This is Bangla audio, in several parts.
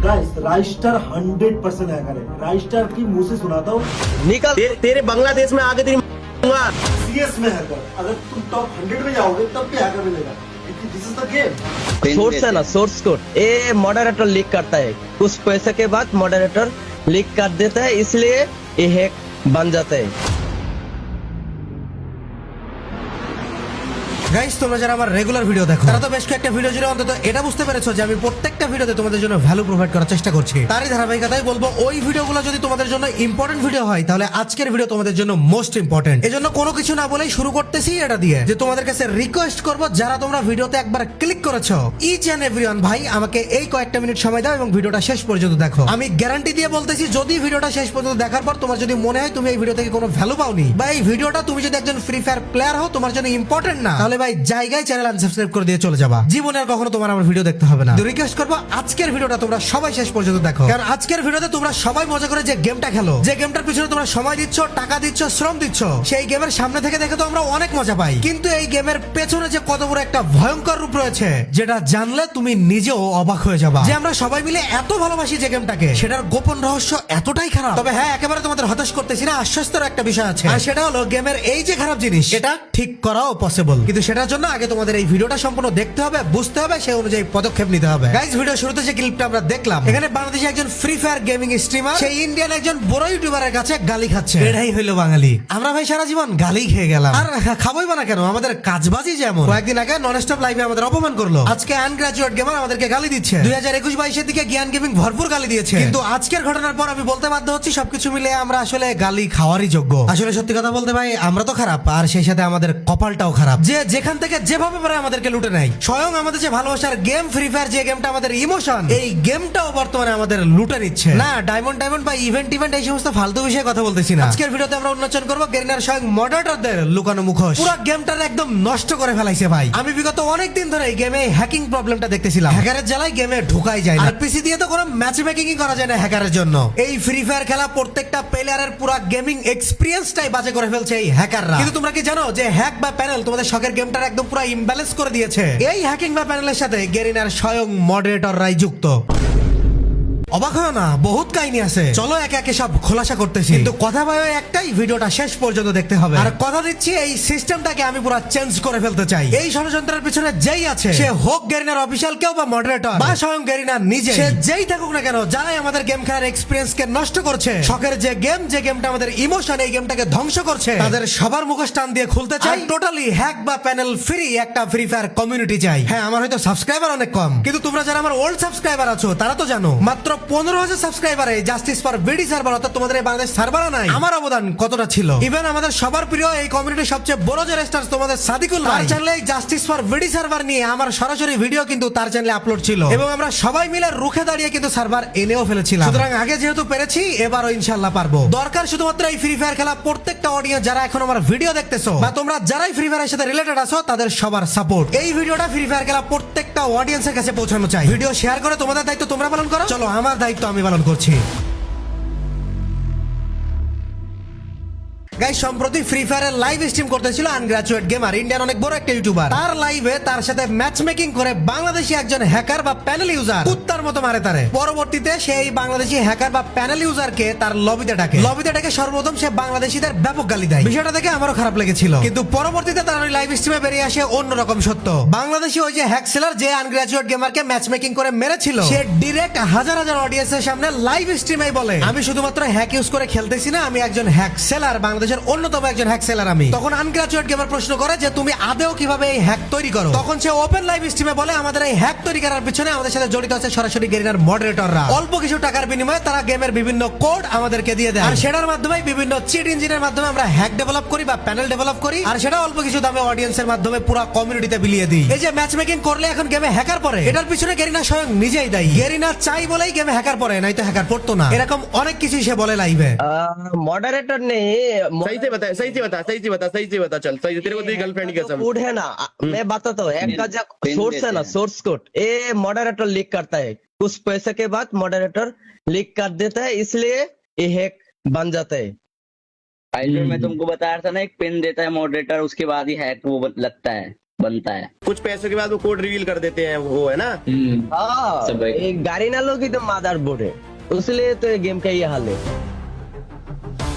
गाइस राइस्टर 100% हैकर है। राइस्टर की मुंह से सुनाता हूँ, निकल तेरे बांग्लादेश में आगे तेरी सीएस में हैकर। अगर तुम टॉप 100 में जाओगे तब भी हैकर मिलेगा, क्योंकि this is the game. Source है ना, सोर्स कोड ये मॉडरेटर लीक करता है, कुछ पैसे के बाद मॉडरेटर लीक कर देता है, इसलिए ये हैक बन जाता है। গাইস তোমরা যারা আমার রেগুলার ভিডিও দেখো তারা তো বেশ কয়েকটা ভিডিও জুড়ে অন্তত এটা বুঝতে পেরেছো যে আমি প্রত্যেকটা ভিডিওতে তোমাদের জন্য ভ্যালু প্রোভাইড করার চেষ্টা করছি। তারই ধারাবাহিকতায় বলবো ওই ভিডিওগুলো যদি তোমাদের জন্য ইম্পর্টেন্ট ভিডিও হয় তাহলে আজকের ভিডিও তোমাদের জন্য মোস্ট ইম্পর্টেন্ট। এজন্য কোনো কিছু না বলেই শুরু করতেছি এটা দিয়ে যে তোমাদের কাছে রিকোয়েস্ট করব, যারা তোমরা ভিডিওতে একবার ক্লিক করেছো ইচ এন্ড এভরিওয়ান ভাই আমাকে এই কয়েকটা মিনিট সময় দাও এবং ভিডিওটা শেষ পর্যন্ত দেখো। আমি গ্যারান্টি দিয়ে বলতেছি যদি ভিডিওটা শেষ পর্যন্ত দেখার পর তোমার যদি মনে হয় তুমি এই ভিডিও থেকে কোনো ভ্যালু পাওনি বা এই ভিডিওটা তুমি যদি একজন ফ্রি ফায়ার প্লেয়ার হও তোমার জন্য ইম্পর্টেন্ট না, তাহলে ভাই জায়গায় চ্যানেল আনসাবস্ক্রাইব করে দিয়ে চলে যাবা। জীবনে আর কখনো তোমার আমার ভিডিও দেখতে হবে না। তো রিকোয়েস্ট করবো আজকের ভিডিওটা তোমরা সবাই শেষ পর্যন্ত দেখো, কারণ আজকের ভিডিওতে তোমরা সবাই মজা করে যে গেমটা খেলো, যে গেমটার পিছনে তোমরা সময় দিচ্ছ, টাকা দিচ্ছ, শ্রম দিচ্ছ, সেই গেমের সামনে থেকে দেখে তো আমরা অনেক মজা পাই, কিন্তু এই গেমের পেছনে যে কত বড় একটা ভয়ঙ্কর রূপ রয়েছে যেটা জানলে তুমি নিজেও অবাক হয়ে যাবা। যে আমরা সবাই মিলে এত ভালোবাসি যে গেমটাকে, সেটার গোপন রহস্য এতটাই খারাপ। তবে হ্যাঁ, একেবারে তোমাদের হতাশ করতেছি না, আশ্বস্তর একটা বিষয় আছে, আর সেটা হলো গেমের এই যে খারাপ জিনিস এটা ঠিক করাও পসিবল, কিন্তু সেটার জন্য আগে তোমাদের এই ভিডিওটা সম্পূর্ণ দেখতে হবে, বুঝতে হবে, সেই অনুযায়ী পদক্ষেপ নিতে হবে। গাইস ভিডিও শুরুতে যে ক্লিপটা আমরা দেখলাম, এখানে বাংলাদেশে একজন ফ্রি ফায়ার গেমিং স্ট্রিমার সেই ইন্ডিয়ান একজন বড় ইউটিউবারের কাছে গালি খাচ্ছে। এটাই হইলো বাঙালি। আমরা ভাই সারা জীবন গালি খেয়ে গেলাম, আর খাবোই বা না কেন, আমাদের কাজবাজি যেমন। কয়েকদিন আগে নন স্টপ লাইভে আমাদের অপমান করলো, আজকে আনগ্রাজুয়েট গেমার আমাদেরকে গালি দিচ্ছে। 2021-22 দিকে জ্ঞান গেমিং ভরপুর গালি দিয়েছে, কিন্তু আজকের ঘটনার পর আমি বলতে বাধ্য হচ্ছি সবকিছু মিলে আমরা আসলে গালি খাওয়ারই যোগ্য। আসলে সত্যি কথা বলতে ভাই আমরা তো খারাপ, আর সেই সাথে আমাদের কপালটাও খারাপ, যে যেখান থেকে যেভাবে পারে আমাদেরকে লুটে নেয়। স্বয়ং আমাদের যে ভালোবাসার গেম ফ্রি ফায়ার, যে গেমটা আমাদের ইমোশন, এই গেমটাও বর্তমানে আমাদের লুটে নিচ্ছে। না ডায়মন্ড বা ইভেন্ট এই সমস্ত ফালতু বিষয়ে কথা বলতেছি না। আজকের ভিডিওতে আমরা উন্মোচন করবো গেরিনার স্বয়ং মডারেটরদের লুকানো মুখোশ। পুরো গেমটার একদম নষ্ট করে ফেলাইছে ভাই। আমি বিগত অনেকদিন ধরে এই গেমে হ্যাকিং প্রবলেমটা দেখতেছিলাম। হ্যাকারের জ্বালায় গেমে ঢোকাই যায় না, আর পিসি দিয়ে তো কোনো ম্যাচ মেকিংই করা যায় না হ্যাকারের জন্য। এই ফ্রি ফায়ার খেলা প্রত্যেকটা প্লেয়ারের পুরো গেমিং এক্সপেরিয়েন্সটাই বাজে করে ফেলছে এই হ্যাকাররা। কিন্তু তোমরা কি জানো যে হ্যাক বা প্যানেল তোমাদের শখের গেমটার একদম পুরো ইমব্যালেন্স করে দিয়েছে? এই হ্যাকিং বা প্যানেলের সাথে গেরিনার স্বয়ং মডারেটররাই যুক্ত। অবাক হয় না, বহুত কাহিনী আছে, চলো একে একে সব খোলাসা করতেছি, কিন্তু কথা ভাই একটাই, ভিডিওটা শেষ পর্যন্ত দেখতে হবে। আর কথা দিচ্ছি এই সিস্টেমটাকে আমি পুরো চেঞ্জ করে ফেলতে চাই। এই ষড়যন্ত্রের পিছনে যেই আছে, সে হোক গেরিনার অফিসিয়াল কেউ বা মডারেটর বা স্বয়ং গেরিনার নিজে, সে যেই থাকুক না কেন, যারাই আমাদের গেম খেলার এক্সপিরিয়েন্স কে নষ্ট করছে, শখের যে গেমটা আমাদের ইমোশন, এই গেমটাকে ধ্বংস করছে, তাদের সবার মুখোশ টান দিয়ে খুলতে চাই। টোটালি হ্যাক বা প্যানেল ফ্রি একটা ফ্রি ফায়ার কমিউনিটি চাই। হ্যাঁ, আমার হয়তো সাবস্ক্রাইবার অনেক কম, কিন্তু তোমরা যারা আমার ওল্ড সাবস্ক্রাইবার আছো তারা তো জানো মাত্র 15,000 সাবস্ক্রাইবারে জাস্টিস ফর বিডি সার্ভার, অর্থাৎ তোমাদের এই বাংলাদেশ সার্ভার নাই, আমার অবদান কতটা ছিল। ইভেন আমাদের সবার প্রিয় এই কমিউনিটির সবচেয়ে বড় যে রেস্টার তোমাদের সাদিকুল ভাই, চ্যানেলে জাস্টিস ফর বিডি সার্ভার নিয়ে আমার সরাসরি ভিডিও কিন্তু তার চ্যানেলে আপলোড ছিল, এবং আমরা সবাই মিলে রুখে দাঁড়িয়ে কিন্তু সার্ভার এনেও ফেলেছিলাম। সুতরাং আগে যেহেতু পেরেছি, এবারও ইনশাআল্লাহ পারবো। দরকার শুধুমাত্র এই ফ্রি ফায়ার খেলা প্রত্যেকটা অডিয়েন্স যারা এখন আমার ভিডিও দেখতেছো, বা তোমরা যারাই ফ্রি ফায়ারের সাথে রিলেটেড আছো, তাদের সবার সাপোর্ট। এই ভিডিওটা ফ্রি ফায়ার খেলা প্রত্যেকটা অডিয়েন্সের কাছে পৌঁছানো চাই। ভিডিও শেয়ার করে তোমাদের দায়িত্ব তোমরা পালন করো, চলো আমার দায়িত্ব আমি পালন করছি। গাইস সম্প্রতি ফ্রি ফায়ারের লাইভ স্ট্রিম করতেছিল আনগ্রাজুয়েট গেমার, ইন্ডিয়ান অনেক বড় একটা ইউটিউবার। তার লাইভে তার সাথে ম্যাচ মেকিং করে বাংলাদেশি একজন হ্যাকার বা প্যানেল ইউজার কুত্তার মতো মারে তারে। পরবর্তীতে সেই বাংলাদেশি হ্যাকার বা প্যানেল ইউজারকে তার লবিতে ডাকে সর্বপ্রথম সে বাংলাদেশিদের ব্যাপক গালি দেয়। বিষয়টা দেখে আমারও খারাপ লেগেছিল, কিন্তু পরবর্তীতে তার ওই লাইভ স্ট্রিমে বেরিয়ে আসে অন্যরকম সত্য। বাংলাদেশি ওই যে হ্যাক সেলার যে আনগ্রাজুয়েট গেমারকে ম্যাচ মেকিং করে মেরেছিল, সে ডিরেক্ট হাজার হাজার অডিয়েন্সের সামনে লাইভ স্ট্রিমে বলে, আমি শুধুমাত্র হ্যাক ইউজ করে খেলতেছি না, আমি একজন হ্যাক সেলার, বাংলাদেশের অন্যতম একজন হ্যাক সেলার আমি। তখন আনগ্রাজুয়েট গেমার প্রশ্ন করে যে তুমি আদেও কিভাবে এই হ্যাক তৈরি করো? তখন সে ওপেন লাইভ স্ট্রিমে বলে, আমাদের এই হ্যাক তৈরি করার পিছনে আমাদের সাথে জড়িত আছে সরাসরি গেরিনার মডারেটররা। অল্প কিছু টাকার বিনিময়ে তারা গেমের বিভিন্ন কোড আমাদেরকে দিয়ে দেয়, আর সেটার মাধ্যমে বিভিন্ন চিট ইঞ্জিনের মাধ্যমে আমরা হ্যাক ডেভেলপ করি বা প্যানেল ডেভেলপ করি, আর সেটা অল্প কিছু দামে অডিয়েন্সের মাধ্যমে পুরো কমিউনিটিতে বিলিয়ে দিই। এই যে ম্যাচ মেকিং করলে এখন গেমে হ্যাকার পড়ে, এটার পিছনে গেরিনা স্বয়ং নিজেই দায়ী। গেরিনা চাই বলেই গেমে হ্যাকার পড়ে, নাই তো হ্যাকার পড়তো না। এরকম অনেক কিছু সে বলে লাইভে। मॉडरेटर ने सही से बता चल सही से तेरे को तेरी गर्लफ्रेंड की कसम कोड है ना, मैं बताता हूँ, एक का जो सोर्स है ना, सोर्स कोड ये मॉडरेटर लीक करता है, कुछ पैसे के बाद मॉडरेटर लीक कर देता है, इसलिए ये हैक बन जाता है। फाइल में मैं तुमको बता रहा था ना, एक पिन देता है मॉडरेटर, उसके बाद ही हैक वो लगता है। बनता है। कुछ पैसों के बाद वो कोड रिवील कर देते हैं, वो है ना। हाँ सब है। ये गाड़ी ना लोगी तो मादार बोर्ड है, इसलिए तो ये गेम का ये हाल है।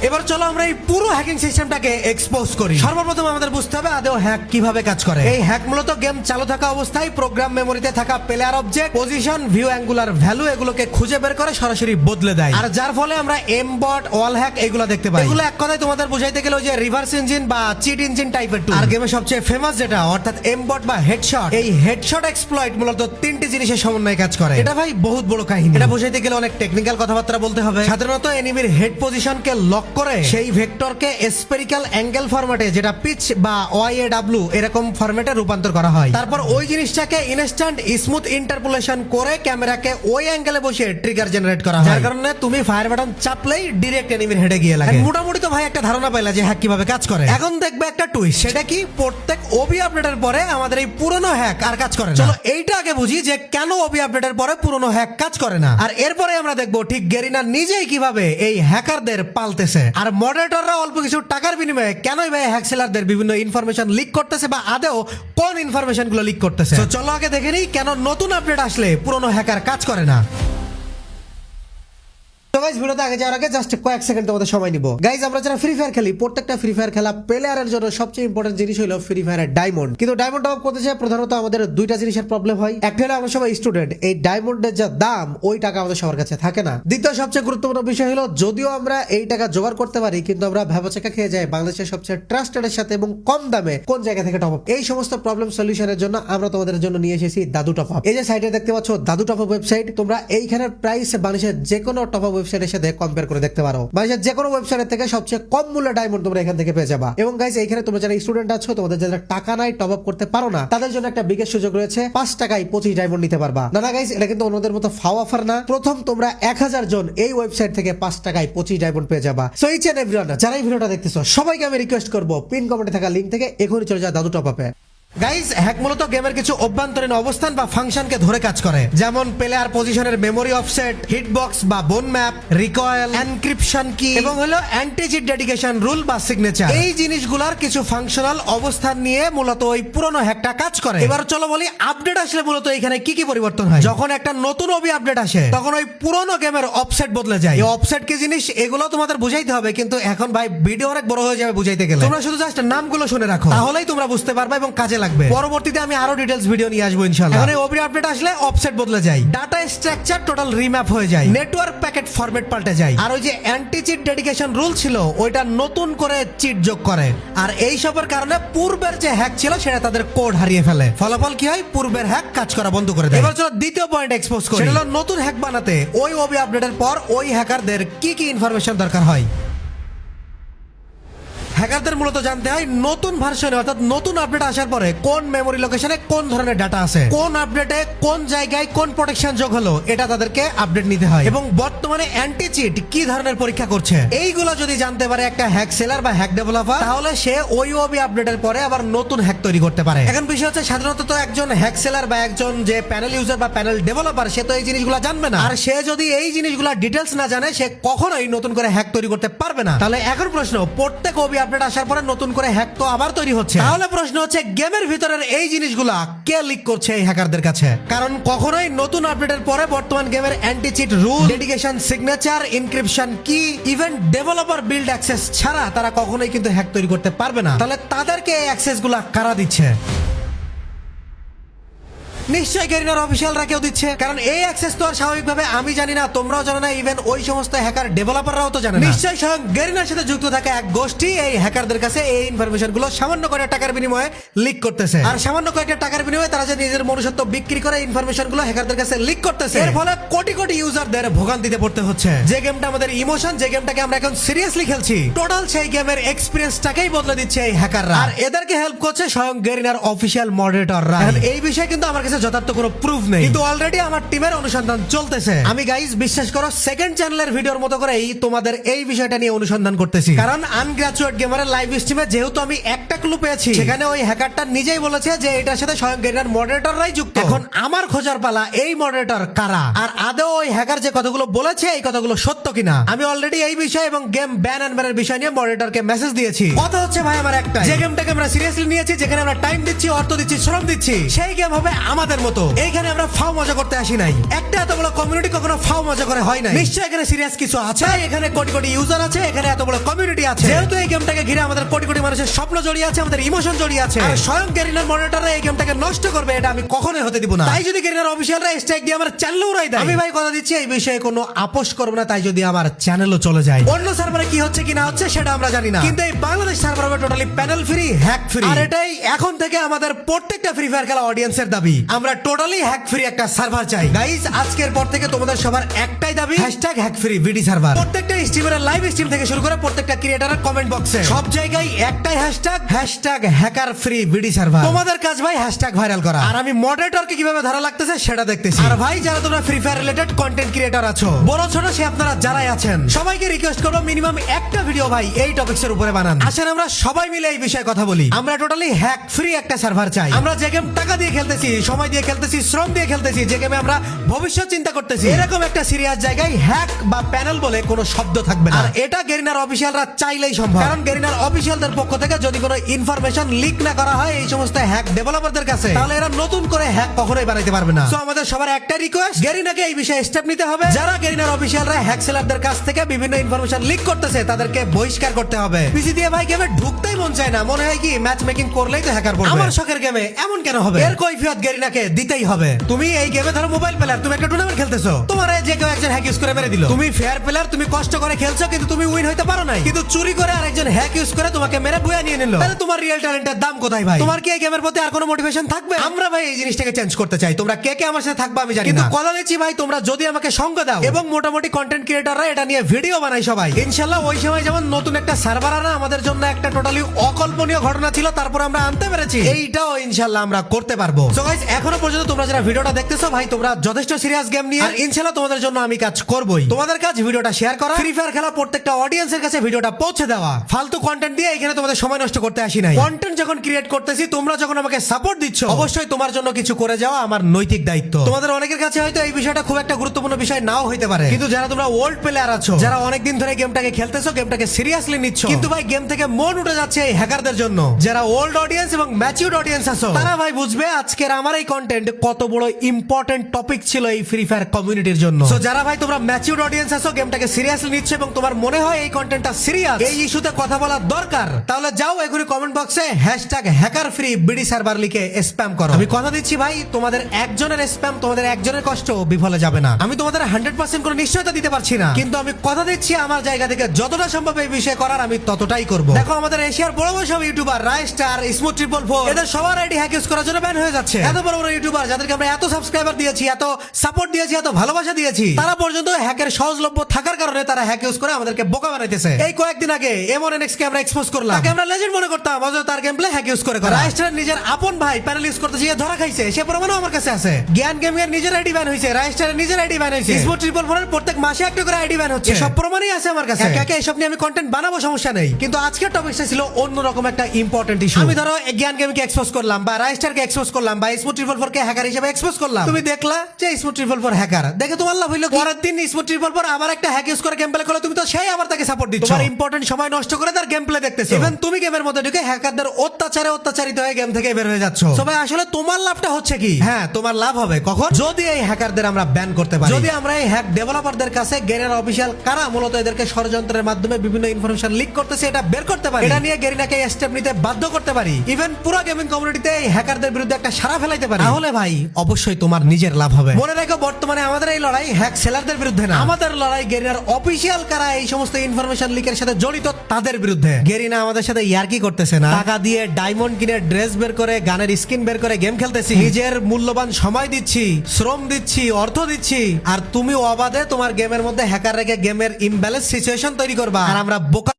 এবার চলো আমরা এই পুরো হ্যাকিং সিস্টেমটাকে এক্সপোজ করি। সর্বপ্রথম আমাদের বুঝতে হবে আদৌ হ্যাক কিভাবে কাজ করে। এই হ্যাক মূলত গেম চালু থাকা অবস্থায় প্রোগ্রাম মেমোরিতে থাকা player object, position, view angular value এগুলোকে খুঁজে বের করে সরাসরি বদলে দেয়, আর যার ফলে আমরা এমবট, ওয়াল হ্যাক এগুলো দেখতে পাই। এগুলো এক কথায় তোমাদের বুঝাইতে গেলে ওই যে রিভার্স ইঞ্জিন বা চিট ইঞ্জিন টাইপের টুল। আর গেমে সবচেয়ে ফেমাস যেটা অর্থাৎ এমবট বা হেডশট, এই হেডশট এক্সপ্লয়েট মূলত তিনটি জিনিসের সমন্বয়ে কাজ করে। এটা ভাই বহুত বড় কাহিনী, এটা বুঝাইতে গেলে অনেক টেকনিক্যাল কথাবার্তা বলতে হবে। সাধারণত এনিমির হেড পজিশনকে লক করে সেই ভেক্টরকে স্ফেরিক্যাল অ্যাঙ্গেল ফরম্যাটে, যেটা পিচ বা OIAW এরকম ফরম্যাটে রূপান্তর করা হয়। তারপর ওই জিনিসটাকে ইনস্ট্যান্ট স্মুথ ইন্টারপোলেশন করে ক্যামেরাকে ওই অ্যাঙ্গেলে বসে ট্রিগার জেনারেট করা হয়, যার কারণে তুমি ফায়ার বাটন চাপলেই ডাইরেক্ট এনিমির হেডে গিয়ে লাগে। মোটামুটি তো ভাই একটা ধারণা পাইলা যে হ্যাক কিভাবে কাজ করে। এখন দেখবে একটা টুইস্ট, সেটা কি প্রত্যেক ওবি আপডেটের পরে আমাদের এই পুরনো হ্যাক আর কাজ করে না। চলো এইটা আগে বুঝি যে কেন ওবি আপডেটের পরে পুরনো হ্যাক কাজ করে না, আর এরপরে আমরা দেখবো ঠিক গেরিনা নিজেই কিভাবে এই হ্যাকারদের পালতেছে, আর মডারেটররা অল্প কিছু টাকার বিনিময়ে কেনই ভাই হ্যাকসেলারদের বিভিন্ন ইনফরমেশন লিক করতেছে বা আদেও কোন ইনফরমেশন গুলো লিক করতেছে। তো চলো আগে দেখে নিই কেন নতুন আপডেট আসলে পুরনো হ্যাকার কাজ করে না। তো গাইস ভিডিওতে আগে যাওয়ার আগে জাস্ট কয়েক সেকেন্ড তোমাদের সময় নিব। গাইস আমরা যারা ফ্রি ফায়ার খেলি, প্রত্যেকটা ফ্রি ফায়ার খেলা প্লেয়ারের জন্য সবচেয়ে ইম্পর্টেন্ট জিনিস হলো ফ্রি ফায়ারের ডায়মন্ড। কিন্তু ডায়মন্ড টপ করতে চাই প্রধানত আমাদের দুইটা জিনিসের প্রবলেম হয়। একটা হলো আমরা সবাই স্টুডেন্ট, এই ডায়মন্ডের যা দাম ওই টাকা আমাদের সবার কাছে থাকে না। দ্বিতীয় সবচেয়ে গুরুত্বপূর্ণ বিষয় হলো যদিও আমরা এই টাকা জোগাড় করতে পারি, কিন্তু আমরা ভেবাচাকা খেয়ে যাই বাংলাদেশের সবচেয়ে ট্রাস্টেড সাথে এবং কম দামে কোন জায়গা থেকে টপ আপ। এই সমস্ত প্রবলেম সলিউশনের জন্য আমরা তোমাদের জন্য নিয়ে এসেছি দাদু টপ আপ। এই যে সাইটে দেখতে পাচ্ছ দাদু টপ আপ ওয়েবসাইট, তোমরা এইখানের প্রাইস বাংলাদেশের যে কোনো টপ আপ ওয়েবসাইটের সাথে কম্পেয়ার করে দেখতে পারো। বাংলাদেশের যে কোনো ওয়েবসাইট থেকে সবচেয়ে কম মূল্যে ডায়মন্ড তোমরা এখান থেকে পেয়ে যাবা। এবং গাইস এইখানে তোমরা যারা স্টুডেন্ট আছো, তোমাদের যারা টাকা নাই, টপ আপ করতে পারো না, তাদের জন্য একটা বিশেষ সুযোগ রয়েছে, 5 টাকায় 25 ডায়মন্ড নিতে পারবা। না গাইস, এটা কিন্তু অন্যদের মতো ফাও অফার না। প্রথম তোমরা 1000 জন এই ওয়েবসাইট থেকে 5 টাকায় 25 ডায়মন্ড পেয়ে যাবা। সো ইচ এন্ড এভরিওয়ান যারা এই ভিডিওটা দেখতেছো, সবাইকে আমি রিকোয়েস্ট করব পিন কমেন্টে থাকা লিংক থেকে এখনই চলে যাও দাদু টপ আপে। গাইস হ্যাক মূলত গেমের কিছু অভ্যন্তরীণ অবস্থান বা ফাংশনকে ধরে কাজ করে, যেমন প্লেয়ার পজিশনের মেমোরি অফসেট, হিটবক্স বা বোন ম্যাপ, রিকয়েল, এনক্রিপশন কি এবং হলো অ্যান্টি চিট ডেডিকেশন রুল বা সিগনেচার। এই জিনিসগুলোর কিছু ফাংশনাল অবস্থান নিয়ে মূলত ওই পুরনো হ্যাকটা কাজ করে। এবার চলো বলি আপডেট আসলে মূলত এখানে কি কি পরিবর্তন হয়। যখন একটা নতুন ওবি আপডেট আসে, তখন ওই পুরনো গেমের অফসেট বদলে যায়। এই অফসেট কি জিনিস এগুলো তোমাদের বুঝাইতে হবে, কিন্তু এখন ভাই ভিডিও অনেক বড় হয়ে যাবে বুঝাইতে গেলে। তোমরা শুধু জাস্ট নামগুলো শুনে রাখো, তাহলেই তোমরা বুঝতে পারবে এবং কাজে লাগবে। পরবর্তীতে আমি আরো ডিটেইলস ভিডিও নিয়ে আসবো ইনশাআল্লাহ। এখন এই ওবি আপডেট আসলে অফসেট বদলে যায়, ডাটা স্ট্রাকচার টোটাল রিম্যাপ হয়ে যায়, নেটওয়ার্ক প্যাকেট ফরম্যাট পাল্টে যায়, আর ওই যে অ্যান্টি চিট ডেডিকেশন রুল ছিল ওইটা নতুন করে চিট যোগ করে। আর এই সবের কারণে পূর্বের যে হ্যাক ছিল সেটা তাদের কোড হারিয়ে ফেলে। ফলাফল কি হয়? পূর্বের হ্যাক কাজ করা বন্ধ করে দেয়। এবার চলো দ্বিতীয় পয়েন্ট এক্সপোজ করি, সেটা হলো নতুন হ্যাক বানাতে ওই ওবি আপডেটের পর ওই হ্যাকারদের কি কি ইনফরমেশন দরকার হয়। হ্যাকারদের মূলত জানতে হয় নতুন ভার্সনে অর্থাৎ নতুন আপডেট আসার পরে কোন মেমোরি লোকেশনে কোন ধরনের ডাটা আছে, কোন আপডেটে কোন জায়গায় কোন প্রোটেকশন যোগ হলো, এটা তাদেরকে আপডেট নিতে হয়, এবং বর্তমানে অ্যান্টি চিট কি ধরনের পরীক্ষা করছে। এইগুলো যদি জানতে পারে একটা হ্যাক সেলার বা হ্যাক ডেভেলপার, তাহলে সে ওই ওবি আপডেটের পরে আবার নতুন হ্যাক তৈরি করতে পারে। এখন বিষয় হচ্ছে সাধারণত তো একজন হ্যাক সেলার বা একজন যে প্যানেল ইউজার বা প্যানেল ডেভেলপার, সে তো এই জিনিসগুলো জানবে না। আর সে যদি এই জিনিসগুলো ডিটেলস না জানে, সে কখনোই নতুন করে হ্যাক তৈরি করতে পারবে না। তাহলে এখন প্রশ্ন, প্রত্যেক ওবি আপডেট আসার পরে নতুন করে হ্যাক তো আবার তৈরি হচ্ছে, তাহলে প্রশ্ন হচ্ছে গেমের ভিতরের এই জিনিসগুলা কে লিক করছে এই হ্যাকারদের কাছে? কারণ কখনোই নতুন আপডেটের পরে বর্তমান গেমের anti cheat rule, dedication signature, encryption key, even developer build access ছাড়া তারা কখনোই কিন্তু হ্যাক তৈরি করতে পারবে না। তাহলে তাদেরকে এই অ্যাক্সেস গুলা কারা দিচ্ছে? নিশ্চয়ই গেরিনার অফিসিয়ালরা কেউ দিচ্ছে, কারণ এই অ্যাক্সেস তো আর স্বাভাবিকভাবে আমি জানি না, তোমরাও জানো না, ইভেন ওই সমস্ত হ্যাকার ডেভেলপাররাও তো জানে না। নিশ্চয়ই স্বয়ং গেরিনার সাথে যুক্ত থাকা এক গোষ্ঠী এই হ্যাকারদের কাছে এই ইনফরমেশন গুলো সামান্য কয়েকটা টাকার বিনিময়ে লিক করতেছে। আর সামান্য কয়েকটা টাকার বিনিময়ে তারা যে নিজের মনুষ্যত্ব বিক্রি করে ইনফরমেশন গুলো হ্যাকারদের কাছে লিক করতেছে, এর ফলে কোটি কোটি ইউজারদের ভোগান্তিতে পড়তে হচ্ছে। যে গেমটা আমাদের ইমোশন, যে গেমটাকে আমরা এখন সিরিয়াসলি খেলছি, টোটাল সেই গেমের এক্সপিরিয়েন্সটাকেই বদলে দিচ্ছে এই হ্যাকাররা। আর এদেরকে হেল্প করছে স্বয়ং গেরিনার অফিসিয়াল মডারেটররা। এই বিষয়ে কিন্তু আমার কাছে কাছে যথার্থ কোনো প্রুফ নেই, কিন্তু অলরেডি আমার টিমের অনুসন্ধান চলতেছে। আমি গাইস বিশ্বাস করো সেকেন্ড চ্যানেলের ভিডিওর মতো করেই তোমাদের এই বিষয়টা নিয়ে অনুসন্ধান করতেছি, কারণ আনগ্রাজুয়েট গেমারের লাইভ স্ট্রিমে যেহেতু আমি একটা ক্লু পেয়েছি, সেখানে ওই হ্যাকারটা নিজেই বলেছে যে এটার সাথে স্বয়ং গেরিনার মডারেটররাই যুক্ত। এখন আমার খোঁজার পালা এই মডারেটর কারা, আর আদৌ ওই হ্যাকার যে কথাগুলো বলেছে এই কথাগুলো সত্য কিনা। আমি অলরেডি এই বিষয় এবং গেম ব্যান এন্ড ব্যানের বিষয় নিয়ে মডারেটরকে মেসেজ দিয়েছি। কথা হচ্ছে ভাই আমার একটা, যে গেমটাকে আমরা সিরিয়াসলি নিয়েছি, যেখানে আমরা টাইম দিচ্ছি, অর্থ দিচ্ছি, শ্রম দিচ্ছি, সেই গেম হবে আমাদের মতো। এইখানে আমরা ফাও মজা করতে আসি নাই। একটা এত বড় কমিউনিটি কখনো ফাও মজা করে হয় নাই। নিশ্চয়ই এখানে সিরিয়াস কিছু আছে। এখানে কোটি কোটি ইউজার আছে, এখানে এত বড় কমিউনিটি আছে। যেহেতু এই গেমটাকে ঘিরে আমাদের কোটি কোটি মানুষের স্বপ্ন জড়িয়ে আছে, আমাদের ইমোশন জড়িয়ে আছে, আর স্বয়ং গেরিনার মনিটররা এই গেমটাকে নষ্ট করবে এটা আমি কখনোই হতে দিব না। তাই যদি গেরিনার অফিসিয়ালরা স্ট্রাইক দিয়ে আমার চ্যানেলও উড়াই দেয়, আমি ভাই কথা দিচ্ছি এই বিষয়ে কোনো আপোষ করব না। তাই যদি আমার চ্যানেলও চলে যায়, অন্য সার্ভারে কি হচ্ছে কি না হচ্ছে সেটা আমরা জানি না, কিন্তু এই বাংলাদেশ সার্ভার হবে totally panel free, hack free. আর এটাই এখন থেকে আমাদের প্রত্যেকটা ফ্রি ফায়ার খেলা অডিয়েন্সের দাবি। আমরা টোটালি হ্যাক ফ্রি একটা সার্ভার চাই। গাইস আজকের পর থেকে তোমাদের সবার একটাই দাবি, হ্যাক ফ্রি ভিডি সার্ভার। প্রত্যেকটা স্ট্রিমারের লাইভ স্ট্রিম থেকে শুরু করে প্রত্যেকটা ক্রিয়েটরের কমেন্ট বক্সে সব জায়গায় একটাই হ্যাশট্যাগ হ্যাকার ফ্রি ভিডি সার্ভার। তোমাদের কাজ ভাই হ্যাশট্যাগ ভাইরাল করা, আর আমি মডারেটরকে কিভাবে ধরা লাগতেছে সেটা দেখতেছি। আর ভাই যারা তোমরা free fire related content creator আছো, বড় ছোট সে আপনারা যারাই আছেন, সবাইকে রিকোয়েস্ট করবো মিনিমাম একটা ভিডিও ভাই এই টপিকসের উপরে বানান। আসেন আমরা সবাই মিলে এই বিষয়ে কথা বলি। আমরা টোটালি হ্যাক ফ্রি একটা সার্ভার চাই। আমরা যে গেম টাকা দিয়ে খেলতেছি, সময় দিয়ে খেলতেছি, শ্রম দিয়ে খেলতেছি, যে গেমে আমরা ভবিষ্যৎ চিন্তা করতেছি, এরকম একটা সিরিয়াস জায়গায় হ্যাক বা প্যানেল বলে কোনো শব্দ থাকবে না। আর এটা গেরিনার অফিসিয়ালরা চাইলেই সম্ভব, কারণ গেরিনার অফিসিয়ালদের পক্ষ থেকে যদি কোনো ইনফরমেশন লিক না করা হয় এই সমস্ত হ্যাক ডেভেলপারদের কাছে, তাহলে এরা নতুন করে হ্যাক কখনোই বানাইতে পারবে না। সো আমাদের সবার একটা রিকোয়েস্ট, গেরিনাকে এই বিষয়ে স্টেপ নিতে হবে। যারা গেরিনার অফিসিয়ালরা হ্যাক সেলারদের কাছ থেকে বিভিন্ন ইনফরমেশন লিক করতেছে তাদেরকে বহিষ্কার করতে হবে। পিসি দিয়ে ভাই গেমে ঢুকতেই মন চায় না, মনে হয় কি ম্যাচ মেকিং করলেই তো হ্যাকার পড়বে। আমার শখের গেমে এমন কেন হবে? এর কৈফিয়ত গেরিনাকে দিতেই হবে। তুমি এই গেমে ধরো মোবাইল প্লেয়ার, তুমি একটা টুর্নামেন্ট খেলতেছো, তোমার যে কেউ একজন হ্যাক ইউজ করে মেরে দিল। তুমি ফেয়ার প্লেয়ার, তুমি কষ্ট করে খেলছো কিন্তু তুমি উইন হইতে পারো নাই, কিন্তু চুরি করে আরেকজন হ্যাক ইউজ করে তোমাকে মেরে বুয়া নিয়ে নিল। তাহলে তোমার রিয়েল ট্যালেন্টের দাম কোথায় ভাই? তোমার কি এই গেমের প্রতি আর কোনো মোটিভেশন থাকবে? আমরা ভাই এই জিনিসটাকে চেঞ্জ করতে চাই। তোমরা কে কে আমার সাথে থাকবে আমি জানি না, কিন্তু কথা দিচ্ছি ভাই তোমরা যদি আমাকে সঙ্গ দাও এবং মোটামুটি কন্টেন্ট ক্রিয়েটররা এটা নিয়ে ভিডিও বানাই সবাই, ইনশাআল্লাহ ওই সময় যেমন নতুন একটা সার্ভার আনা আমাদের জন্য একটা টোটালি অকল্পনীয় ঘটনা ছিল, তারপর আমরা আনতে পেরেছি, এইটাও ইনশাআল্লাহ আমরা করতে পারবো। সো গাইস এখনো পর্যন্ত তোমরা যারা ভিডিওটা দেখতেছো ভাই তোমরা যথেষ্ট সিরিয়াস গেম নিয়ে, আর ইনশাআল্লাহ তোমাদের জন্য আমি কাজ করবই। তোমাদের কাজ ভিডিওটা শেয়ার করা, ফ্রি ফায়ার খেলা প্রত্যেকটা অডিয়েন্সের কাছে ভিডিওটা পৌঁছে দেওয়া। ফালতু কন্টেন্ট দিয়ে এখানে তোমাদের সময় নষ্ট করতে আসি নাই। কন্টেন্ট যখন ক্রিয়েট করতেছি, তোমরা যখন আমাকে সাপোর্ট দিচ্ছ, অবশ্যই তোমার জন্য কিছু করে যাওয়া আমার নৈতিক দায়িত্ব। তোমাদের অনেকের কাছে হয়তো এই বিষয়টা খুব একটা গুরুত্বপূর্ণ বিষয় নাও হইতে পারে, কিন্তু যারা তোমরা ওল্ড প্লেয়ার আছো, যারা অনেকদিন ধরে গেমটাকে খেলতেছো, গেমটাকে সিরিয়াসলি নিচ্ছ, কিন্তু ভাই গেম থেকে মন উঠে যাচ্ছে এই হ্যাকারদের জন্য, যারা ওল্ড অডিয়েন্স এবং ম্যাচিউরড অডিয়েন্স আছো, তারা ভাই বুঝবে আজকের আমার এই কন্টেন্ট কত বড় ইম্পর্টেন্ট টপিক ছিল এই ফ্রি ফায়ার কমিউনিটির জন্য। সো যারা ভাই তোমরা ম্যাচিউরড অডিয়েন্স আছো, গেমটাকে সিরিয়াসলি নিচ্ছ এবং তোমার মনে হয় এই কন্টেন্টটা সিরিয়াস, এই ইস্যুতে কথা বলা দরকার, তাহলে যাও এখনই কমেন্ট বক্সে হ্যাকার ফ্রি বিডি সার্ভার লিখে স্প্যাম করো। আমি কথা দিচ্ছি ভাই তোমাদের একজনের স্প্যাম, তোমাদের একজনের কষ্ট বিফলে যাবে না। আমি তোমাদের 100% কোনো নিশ্চয়তা দিতে পারছি না, কিন্তু আমি কথা দিচ্ছি আমার জায়গা থেকে যতটা সম্ভব এই বিষয়ে করার আমি ততটাই করব। দেখো আমাদের এশিয়ার বড় বড় সব ইউটিউবার, রাইস্টার, স্মুথ 444, এদের সবার আইডি হ্যাক ইউজ করার জন্য ব্যান হয়ে যাচ্ছে। এত বড় বড় ইউটিউবার যাদেরকে আমরা এত সাবস্ক্রাইবার দিয়েছি, এত সাপোর্ট দিয়েছি, এত ভালোবাসা দিয়েছি, তারা পর্যন্ত হ্যাকের সহজলভ্য থাকার কারণে তারা হ্যাক ইউজ করে আমাদেরকে বোকা বানাইতেছে। এই কয়েকদিন আগে M1NX কে আমরা এক্সপোজ করলাম, তাকে আমরা লেজেন্ড মনে করতাম, অথচ তার গেমপ্লে হ্যাক ইউজ করে করা। রাইস্টার নিজের আপন ভাই প্যানেল ইউজ করতে গিয়ে ধরা খাইছে, সে প্রমাণও আমার কাছে আছে। জ্ঞান গেমিং এর নিজের আইডি ব্যান হয়েছে, রাইস্টারের নিজের আইডি ব্যান হয়েছে, স্পোর্ট 444 এর প্রত্যেক মাসে একটা করে আইডি ব্যান হচ্ছে, সব প্রমাণই আছে আমার কাছে। একে একে এসব নিয়ে আমি কন্টেন্ট বানাবো, সমস্যা নেই, কিন্তু আজকের টপিকটা ছিল অন্যরকম একটা ইম্পর্টেন্ট ইস্যু। আমি ধরো জ্ঞান গেমিং কে এক্সপোজ করলাম, বা রাইস্টারকে এক্সপোজ করলাম, বা স্পোর্ট 444 কে হ্যাকার হিসেবে এক্সপোজ করলাম। তুমি দেখলা যে স্পোর্ট 444 হ্যাকার, দেখে তোমার লাভ হইলো, পরের দিন স্পোর্ট 444 আবার একটা হ্যাক ইউজ করে গেম প্লে করলো, তুমি তো সেই আবার তাকে সাপোর্ট দিচ্ছ, তোমার ইম্পর্টেন্ট সময় নষ্ট করে তার গেম প্লে দেখতেছো। ইভেন তুমি গেমের মধ্যে ঢুকে হ্যাকারদের অত্যাচারিত হয়ে গেম থেকে বের হয়ে যাচ্ছ। সবাই আসলে তোমার লাভটা হচ্ছে কি? হ্যাঁ তোমার লাভ হবে কখন? যদি এই হ্যাকারদের আমরা ব্যান করতে পারি, যদি আমরা এই হ্যাক ডেভেলপারদের কাছে গেরিনার অফিসিয়াল কারা মূলত এদেরকে ষড়যন্ত্রের মাধ্যমে বিভিন্ন ইনফরমেশন লিক করতেছে এটা বের করতে পারি, এটা নিয়ে গেরিনাকে স্টেপ নিতে বাধ্য করতে পারি, ইভেন পুরো গেমিং কমিউনিটিতে এই হ্যাকারদের বিরুদ্ধে একটা সাড়া ফেলাইতে পারি, তাহলে ভাই অবশ্যই তোমার নিজের লাভ হবে। মনে রাখো বর্তমানে আমাদের এই লড়াই হ্যাক সেলারদের বিরুদ্ধে না, আমাদের লড়াই গেরিনার অফিসিয়াল কারা এই সমস্ত ইনফরমেশন লিকের সাথে জড়িত তাদের বিরুদ্ধে। গেরিনা আমাদের সাথে ইয়ার্কি করতেছে না, টাকা দিয়ে ডায়মন্ড কিনে ড্রেস বের করে গানের স্কিন বের করে গেম খেলতেছি, নিজের মূল্যবান সময় দিচ্ছি, শ্রম দিচ্ছি, অর্থ দিচ্ছি, আর তুমি অবাধে তোমার গেমের মধ্যে হ্যাকার রেখে গেমের ইমব্যালেন্স সিচুয়েশন তৈরি করবা, আর আমরা বোকা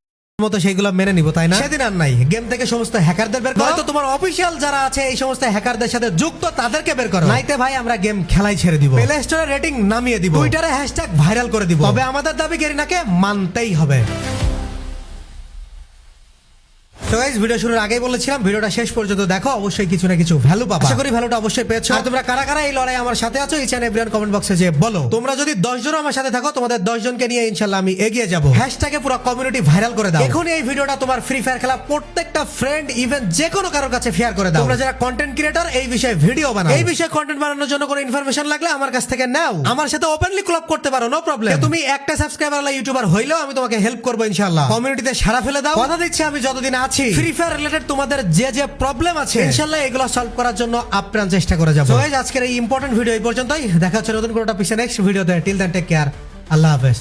মতো সেইগুলো মেনে নিব, তাই না? সেদিন আর নাই, গেম থেকে সমস্ত হ্যাকারদের বের করো, নয়তো তোমার অফিসিয়াল যারা আছে এই সমস্ত হ্যাকারদের সাথে যুক্ত তাদেরকে বের করো, নাইতে ভাই আমরা গেম খেলাই ছেড়ে দিব, প্লে স্টোরে রেটিং নামিয়ে দিব, টুইটারে হ্যাশট্যাগ ভাইরাল করে দিব, তবে আমাদের দাবি গেরিনাকে মানতেই হবে। তো গাইস, ভিডিও শুরুর আগেই বলেছিলাম ভিডিওটা শেষ পর্যন্ত দেখো, অবশ্যই কিছু না কিছু ভ্যালু পাবা। আশা করি ভ্যালুটা অবশ্যই পেয়েছো। আর তোমরা কারা কারা এই লড়াই আমার সাথে আছো এই চ্যানেল এভরিওয়ান কমেন্ট বক্সে যে বলো। তোমরা যদি 10 জন আমার সাথে থাকো, তোমাদের 10 জনকে নিয়ে ইনশাআল্লাহ আমি এগিয়ে যাব। হ্যাশট্যাগে পুরো কমিউনিটি ভাইরাল করে দাও। এখন এই ভিডিওটা তোমার ফ্রি ফায়ার খেলা প্রত্যেকটা ফ্রেন্ড ইভেন যে কোনো কারোর কাছে শেয়ার করে দাও। তোমরা যারা কন্টেন্ট ক্রিয়েটর এই বিষয়ে ভিডিও বানাও, এই বিষয়ে কন্টেন্ট বানানোর জন্য কোনো ইনফরমেশন লাগলে আমার কাছ থেকে নাও, আমার সাথে ওপেনলি ক্লাব করতে পারো, নো প্রবলেম। তুমি একটা সাবস্ক্রাইবার ওয়ালা ইউটিউবার হইলেও আমি তোমাকে হেল্প করব ইনশাআল্লাহ। কমিউনিটিতে সাড়া ফেলে দাও, কথা দিচ্ছি আমি যতদিন আছি ফ্রি ফায়ার রিলেটেড তোমাদের যে যে প্রবলেম আছে ইনশাআল্লাহ এগুলো সলভ করার জন্য আপ্রাণ চেষ্টা করে যাব। সো গাইস, আজকের এই ইম্পর্টেন্ট ভিডিও এই পর্যন্তই। দেখা হচ্ছে নতুন কোনো টপিকে নেক্সট ভিডিওতে। টিল দেন টেক কেয়ার, আল্লাহ হাফেজ।